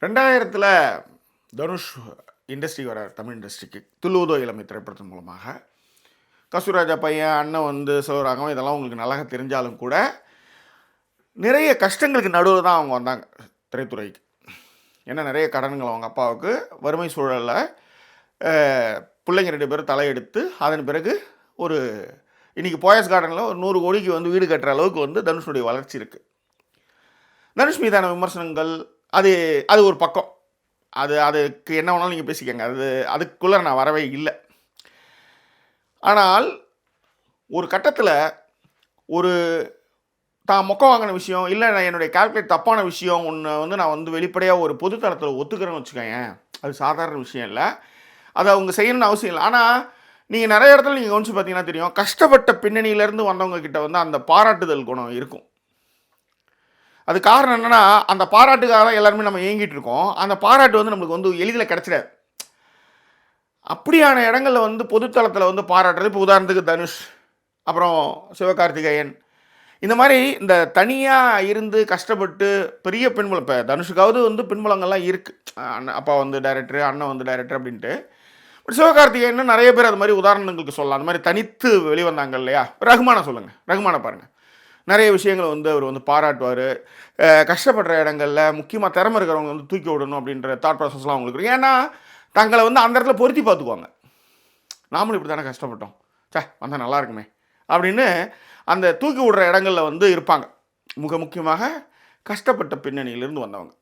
2000ல் தனுஷ் இண்டஸ்ட்ரிக்கு வரார், தமிழ் இண்டஸ்ட்ரிக்கு. துள்ளுவதோ இளமை திரைப்படத்தின் மூலமாக. கஸ்தூரிராஜா பையன், அண்ணன் வந்து சிவராகவன், இதெல்லாம் உங்களுக்கு நல்லா தெரிஞ்சாலும் கூட நிறைய கஷ்டங்களுக்கு நடுவில் தான் அவங்க வந்தாங்க திரைத்துறைக்கு. ஏன்னா நிறைய கடன்கள் அவங்க அப்பாவுக்கு, வறுமை சூழலில் பிள்ளைங்க 2 பேரும் தலையெடுத்து, அதன் பிறகு ஒரு இன்றைக்கி போயஸ் கார்டனில் ஒரு 100 கோடிக்கு வந்து வீடு கட்டுற அளவுக்கு வந்து தனுஷனுடைய வளர்ச்சி இருக்குது. தனுஷ் மீதான விமர்சனங்கள் அது அது ஒரு பக்கம். அதுக்கு என்ன வேணாலும் நீங்கள் பேசிக்கங்க. அதுக்குள்ளே நான் வரவே இல்லை. ஆனால் ஒரு கட்டத்தில் ஒரு தான் மொக்கம் வாங்கின விஷயம், இல்லை நான் என்னுடைய கால்குலேட் தப்பான விஷயம் ஒன்று வந்து நான் வந்து வெளிப்படையாக ஒரு பொதுத்தளத்தில் ஒத்துக்கிறேன்னு வச்சுக்கோங்க. அது சாதாரண விஷயம் இல்லை. அதை அவங்க செய்யணும்னு அவசியம் இல்லை. ஆனால் நீங்கள் நிறைய இடத்துல நீங்கள் கவனிச்சு பார்த்தீங்கன்னா தெரியும், கஷ்டப்பட்ட பின்னணியிலேருந்து வந்தவங்க கிட்ட வந்து அந்த பாராட்டுதல் குணம் இருக்கும். அது காரணம் என்னென்னா, அந்த பாராட்டுக்காக தான் எல்லாருமே நம்ம ஏங்கிட்டு இருக்கோம். அந்த பாராட்டு வந்து நம்மளுக்கு வந்து எளிதில் கிடச்சிடாது. அப்படியான இடங்களில் வந்து பொதுத்தளத்தில் வந்து பாராட்டுறது, இப்போ உதாரணத்துக்கு தனுஷ், அப்புறம் சிவகார்த்திகேயன், இந்த மாதிரி இந்த தனியாக இருந்து கஷ்டப்பட்டு பெரிய பின்புலம், இப்போ தனுஷுக்காவது வந்து பின்புலங்கள்லாம் இருக்குது. அப்பா வந்து டைரக்டரு, அண்ணன் வந்து டைரக்டர் அப்படின்ட்டு. பட் சிவகார்த்திகேயன் நிறைய பேர் அது மாதிரி உதாரணங்களுக்கு சொல்லலாம். அந்த மாதிரி தனித்து வெளிவந்தாங்க இல்லையா? ரகுமானை சொல்லுங்கள், ரகுமானை பாருங்கள். நிறைய விஷயங்கள் வந்து அவர் வந்து பாராட்டுவார். கஷ்டப்படுற இடங்களில் முக்கியமாக திறமை இருக்கிறவங்க வந்து தூக்கி விடணும் அப்படின்ற தாட் ப்ராசஸ்லாம் அவங்களுக்கு இருக்கும். ஏன்னா தங்களை வந்து அந்த இடத்துல பொருத்தி பார்த்துக்குவாங்க. நாமளும் இப்படி தானே கஷ்டப்பட்டோம், வந்தால் நல்லா இருக்குமே அப்படின்னு அந்த தூக்கி விடுற இடங்களில் வந்து இருப்பாங்க. முக்கியமாக கஷ்டப்பட்ட பின்னணியிலிருந்து வந்தவங்க.